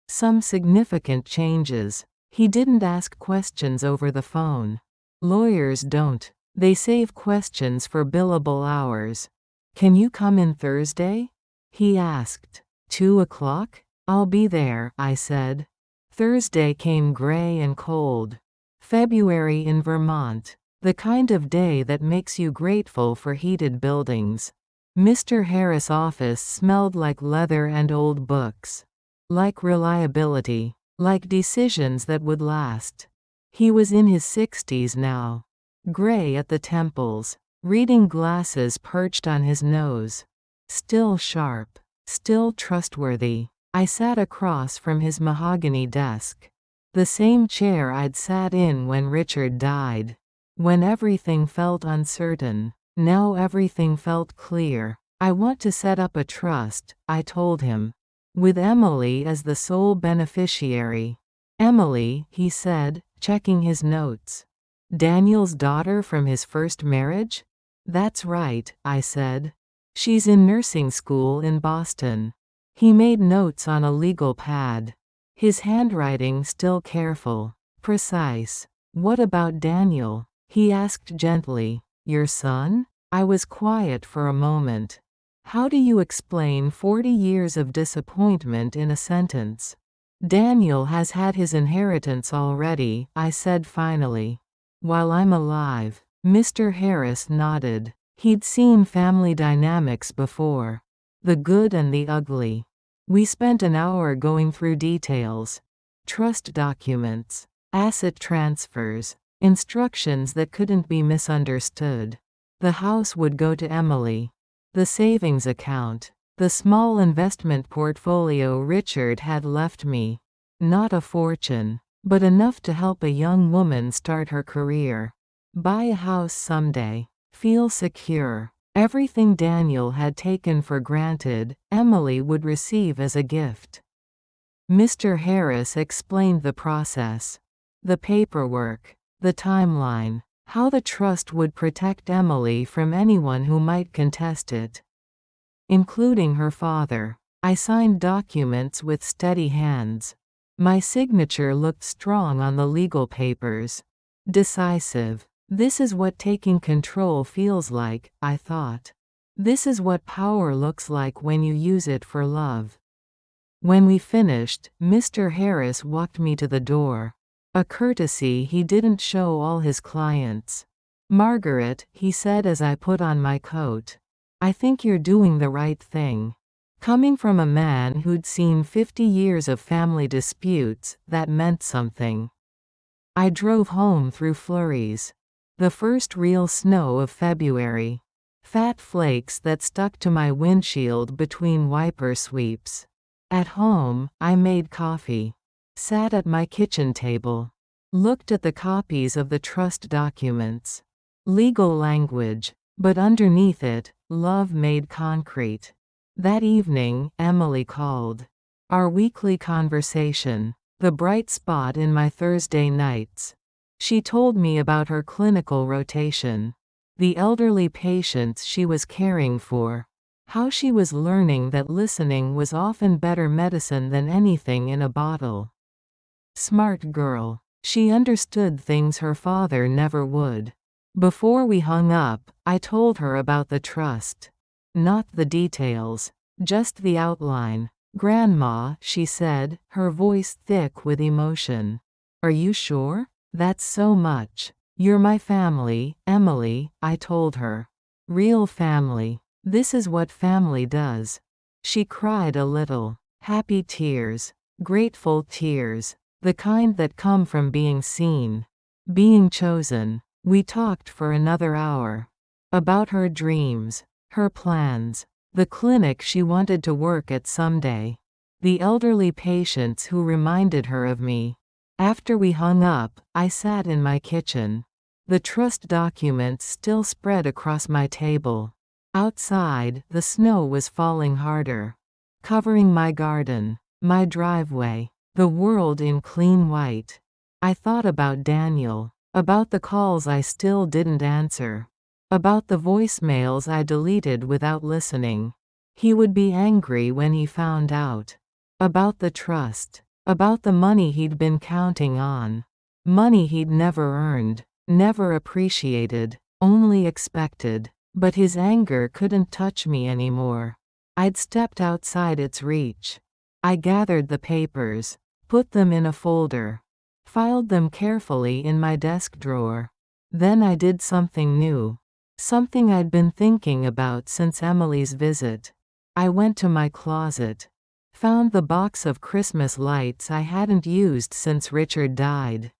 Some significant changes. He didn't ask questions over the phone. Lawyers don't. They save questions for billable hours. Can you come in Thursday? He asked. 2 o'clock? I'll be there, I said. Thursday came gray and cold. February in Vermont. The kind of day that makes you grateful for heated buildings. Mr. Harris' office smelled like leather and old books. Like reliability. Like decisions that would last. He was in his 60s now. Gray at the temples. Reading glasses perched on his nose. Still sharp. Still trustworthy. I sat across from his mahogany desk. The same chair I'd sat in when Richard died. When everything felt uncertain. Now everything felt clear. I want to set up a trust, I told him. With Emily as the sole beneficiary. Emily, he said, checking his notes. Daniel's daughter from his first marriage? That's right, I said. She's in nursing school in Boston. He made notes on a legal pad. His handwriting still careful, precise. What about Daniel? He asked gently. Your son? I was quiet for a moment. How do you explain 40 years of disappointment in a sentence? Daniel has had his inheritance already, I said finally. While I'm alive. Mr. Harris nodded. He'd seen family dynamics before. The good and the ugly. We spent an hour going through details. Trust documents. Asset transfers. Instructions that couldn't be misunderstood. The house would go to Emily. The savings account. The small investment portfolio Richard had left me. Not a fortune, but enough to help a young woman start her career. Buy a house someday. Feel secure. Everything Daniel had taken for granted, Emily would receive as a gift. Mr. Harris explained the process. The paperwork. The timeline. How the trust would protect Emily from anyone who might contest it. Including her father. I signed documents with steady hands. My signature looked strong on the legal papers. Decisive. This is what taking control feels like, I thought. This is what power looks like when you use it for love. When we finished, Mr. Harris walked me to the door. A courtesy he didn't show all his clients. Margaret, he said as I put on my coat. I think you're doing the right thing. Coming from a man who'd seen 50 years of family disputes, that meant something. I drove home through flurries. The first real snow of February. Fat flakes that stuck to my windshield between wiper sweeps. At home, I made coffee. Sat at my kitchen table. Looked at the copies of the trust documents. Legal language, but underneath it, love made concrete. That evening, Emily called. Our weekly conversation. The bright spot in my Thursday nights. She told me about her clinical rotation. The elderly patients she was caring for. How she was learning that listening was often better medicine than anything in a bottle. Smart girl. She understood things her father never would. Before we hung up, I told her about the trust. Not the details. Just the outline. Grandma, she said, her voice thick with emotion. Are you sure? That's so much. You're my family, Emily, I told her. Real family. This is what family does. She cried a little. Happy tears. Grateful tears. The kind that come from being seen. Being chosen. We talked for another hour. About her dreams. Her plans. The clinic she wanted to work at someday. The elderly patients who reminded her of me. After we hung up, I sat in my kitchen. The trust documents still spread across my table. Outside, the snow was falling harder, covering my garden, my driveway, the world in clean white. I thought about Daniel, about the calls I still didn't answer, about the voicemails I deleted without listening. He would be angry when he found out. About the trust, about the money he'd been counting on. Money he'd never earned, never appreciated, only expected. But his anger couldn't touch me anymore. I'd stepped outside its reach. I gathered the papers, put them in a folder, filed them carefully in my desk drawer. Then I did something new. Something I'd been thinking about since Emily's visit. I went to my closet, found the box of Christmas lights I hadn't used since Richard died.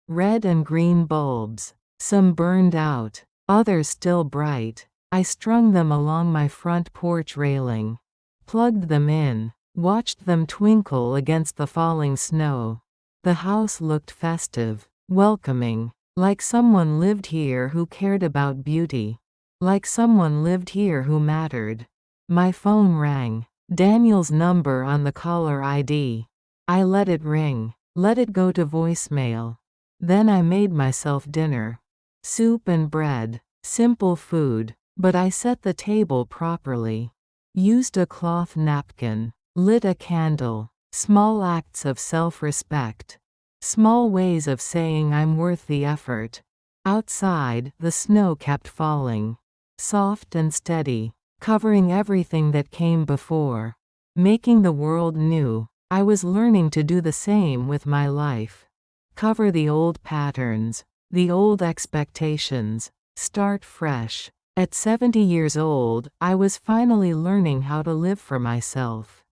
Red and green bulbs, some burned out, others still bright. I strung them along my front porch railing, plugged them in, watched them twinkle against the falling snow. The house looked festive, welcoming, like someone lived here who cared about beauty, like someone lived here who mattered. My phone rang, Daniel's number on the caller ID. I let it ring, let it go to voicemail. Then I made myself dinner. Soup and bread, simple food, but I set the table properly. Used a cloth napkin, lit a candle, small acts of self-respect. Small ways of saying I'm worth the effort. Outside, the snow kept falling, soft and steady, covering everything that came before, making the world new. I was learning to do the same with my life. Cover the old patterns, the old expectations, start fresh. At 70 years old, I was finally learning how to live for myself.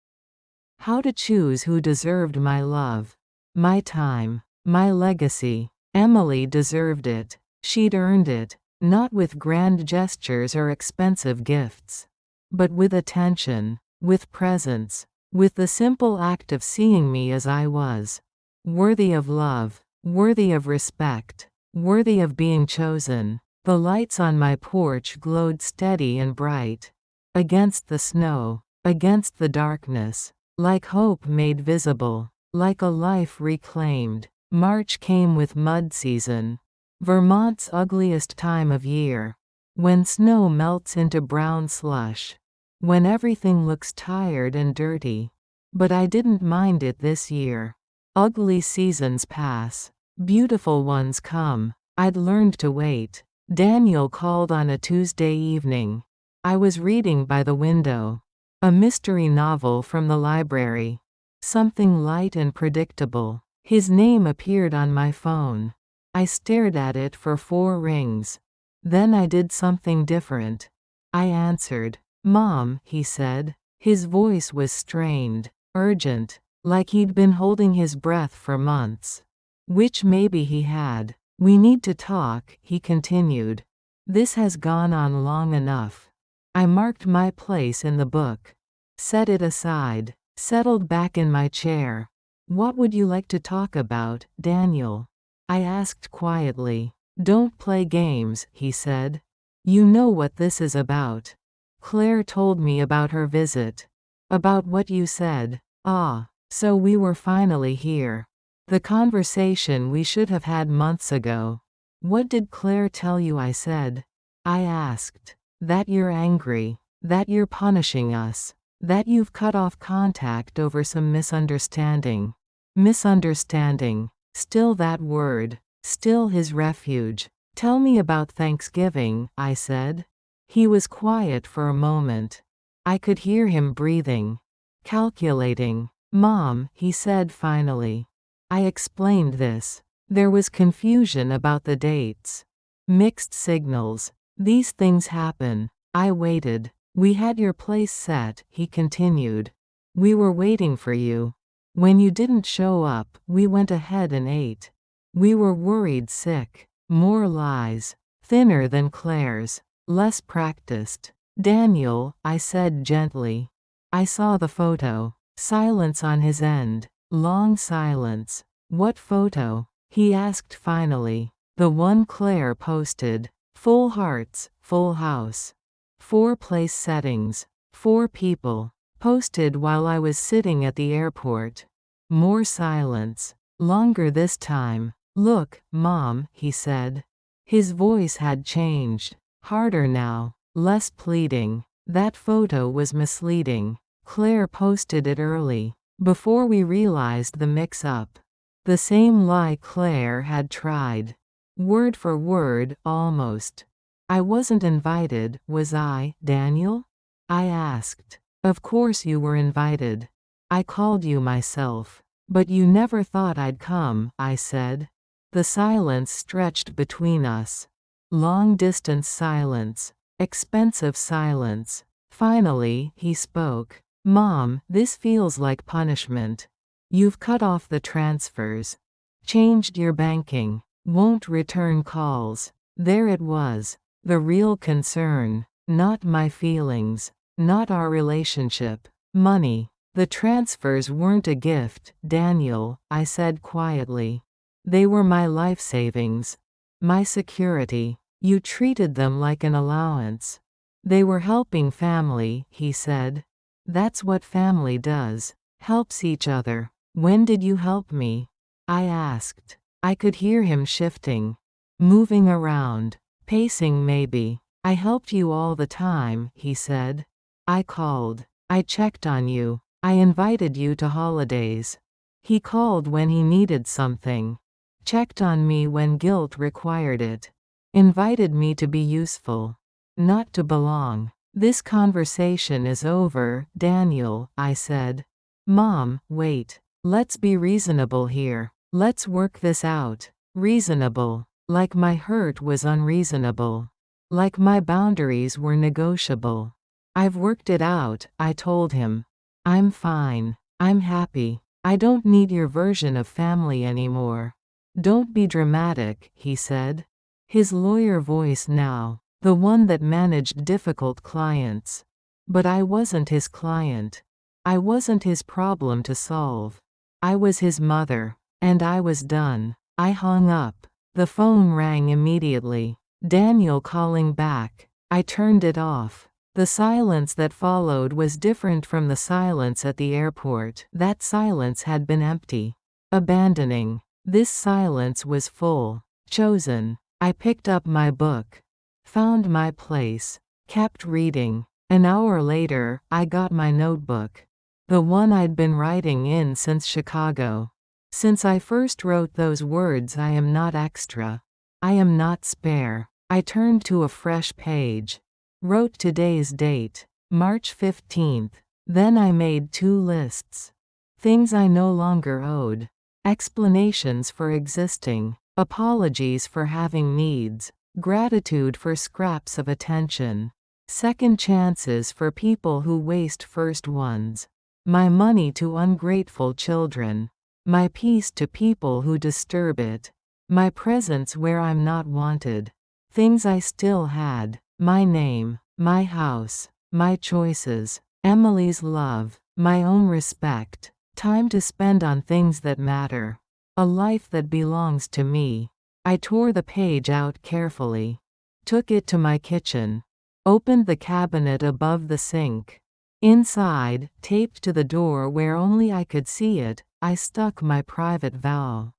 How to choose who deserved my love, my time, my legacy. Emily deserved it. She'd earned it, not with grand gestures or expensive gifts, but with attention, with presence, with the simple act of seeing me as I was. Worthy of love, worthy of respect, worthy of being chosen. The lights on my porch glowed steady and bright, against the snow, against the darkness, like hope made visible, like a life reclaimed. March came with mud season, Vermont's ugliest time of year, when snow melts into brown slush, when everything looks tired and dirty. But I didn't mind it this year. Ugly seasons pass, beautiful ones come. I'd learned to wait. Daniel called on a Tuesday evening. I was reading by the window. A mystery novel from the library. Something light and predictable. His name appeared on my phone. I stared at it for 4 rings. Then I did something different. I answered. "Mom," he said. His voice was strained, urgent, like he'd been holding his breath for months. Which maybe he had. "We need to talk," he continued. "This has gone on long enough." I marked my place in the book, set it aside, settled back in my chair. "What would you like to talk about, Daniel?" I asked quietly. "Don't play games," he said. "You know what this is about. Claire told me about her visit. About what you said. Ah, so we were finally here. The conversation we should have had months ago." "What did Claire tell you I said?" I asked. "That you're angry. That you're punishing us. That you've cut off contact over some misunderstanding." Misunderstanding. Still that word. Still his refuge. "Tell me about Thanksgiving," I said. He was quiet for a moment. I could hear him breathing. Calculating. "Mom," he said finally. I explained this. There was confusion about the dates. Mixed signals. "These things happen." I waited. "We had your place set," he continued. "We were waiting for you. When you didn't show up, we went ahead and ate. We were worried sick. More lies. Thinner than Claire's. Less practiced." "Daniel," I said gently. I saw the photo. Silence on his end. Long silence. What photo? He asked finally. The one Claire posted. Full hearts, full house. 4 place settings. 4 people. Posted while I was sitting at the airport. More silence. Longer this time. Look, Mom, he said. His voice had changed. Harder now. Less pleading. That photo was misleading. Claire posted it early. Before we realized the mix-up. The same lie Claire had tried. Word for word, almost. I wasn't invited, was I, Daniel? I asked. Of course you were invited. I called you myself. But you never thought I'd come, I said. The silence stretched between us. Long-distance silence. Expensive silence. Finally, he spoke. Mom, this feels like punishment. You've cut off the transfers. Changed your banking. Won't return calls. There it was. The real concern. Not my feelings. Not our relationship. Money. The transfers weren't a gift, Daniel, I said quietly. They were my life savings. My security. You treated them like an allowance. They were helping family, he said. That's what family does. Helps each other. When did you help me? I asked. I could hear him shifting. Moving around. Pacing maybe. I helped you all the time, he said. I called. I checked on you. I invited you to holidays. He called when he needed something. Checked on me when guilt required it. Invited me to be useful. Not to belong. This conversation is over, Daniel, I said. Mom, wait. Let's be reasonable here. Let's work this out. Reasonable. Like my hurt was unreasonable. Like my boundaries were negotiable. I've worked it out, I told him. I'm fine. I'm happy. I don't need your version of family anymore. Don't be dramatic, he said. His lawyer voice now. The one that managed difficult clients. But I wasn't his client. I wasn't his problem to solve. I was his mother. And I was done. I hung up. The phone rang immediately. Daniel calling back. I turned it off. The silence that followed was different from the silence at the airport. That silence had been empty. Abandoning. This silence was full. Chosen. I picked up my book. Found my place. Kept reading. An hour later, I got my notebook. The one I'd been writing in since Chicago. Since I first wrote those words, I am not extra. I am not spare. I turned to a fresh page. Wrote today's date. March 15th. Then I made 2 lists. Things I no longer owed. Explanations for existing. Apologies for having needs. Gratitude for scraps of attention. Second chances for people who waste first ones. My money to ungrateful children. My peace to people who disturb it. My presence where I'm not wanted. Things I still had. My name. My house. My choices. Emily's love. My own respect. Time to spend on things that matter. A life that belongs to me. I tore the page out carefully. Took it to my kitchen. Opened the cabinet above the sink. Inside, taped to the door where only I could see it, I stuck my private vow.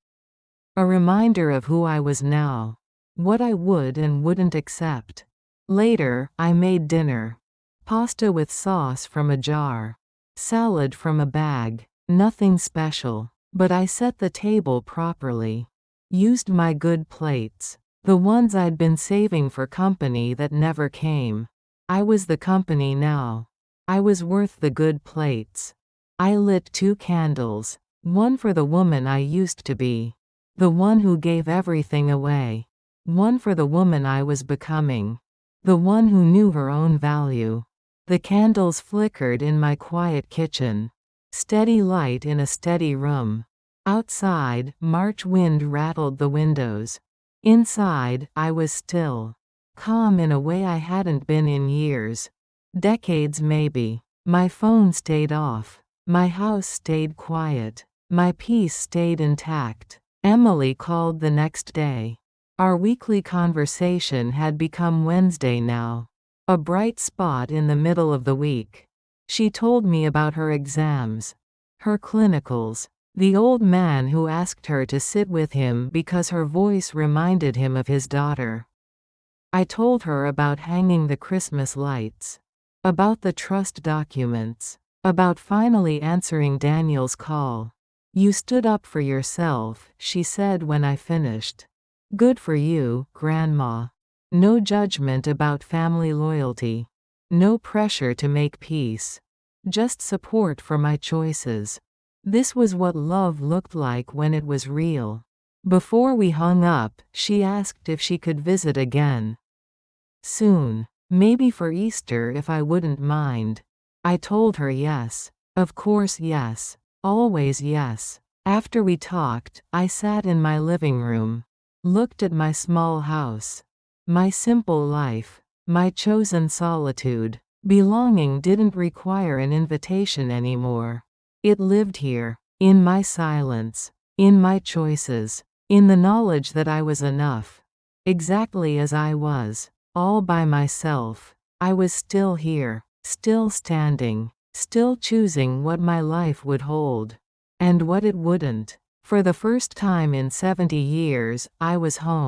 A reminder of who I was now. What I would and wouldn't accept. Later, I made dinner. Pasta with sauce from a jar. Salad from a bag. Nothing special. But I set the table properly. Used my good plates. The ones I'd been saving for company that never came. I was the company now. I was worth the good plates. I lit 2 candles. One for the woman I used to be. The one who gave everything away. One for the woman I was becoming. The one who knew her own value. The candles flickered in my quiet kitchen. Steady light in a steady room. Outside, March wind rattled the windows. Inside, I was still. Calm in a way I hadn't been in years. Decades maybe. My phone stayed off. My house stayed quiet. My peace stayed intact. Emily called the next day. Our weekly conversation had become Wednesday now. A bright spot in the middle of the week. She told me about her exams, her clinicals, the old man who asked her to sit with him because her voice reminded him of his daughter. I told her about hanging the Christmas lights, about the trust documents, about finally answering Daniel's call. "You stood up for yourself," she said when I finished. "Good for you, Grandma. No judgment about family loyalty. No pressure to make peace. Just support for my choices." This was what love looked like when it was real. Before we hung up, she asked if she could visit again. Soon. Maybe for Easter if I wouldn't mind. I told her yes. Of course yes. Always yes. After we talked, I sat in my living room. Looked at my small house. My simple life. My chosen solitude. Belonging didn't require an invitation anymore. It lived here. In my silence. In my choices. In the knowledge that I was enough. Exactly as I was. All by myself. I was still here. Still standing. Still choosing what my life would hold. And what it wouldn't. For the first time in 70 years, I was home.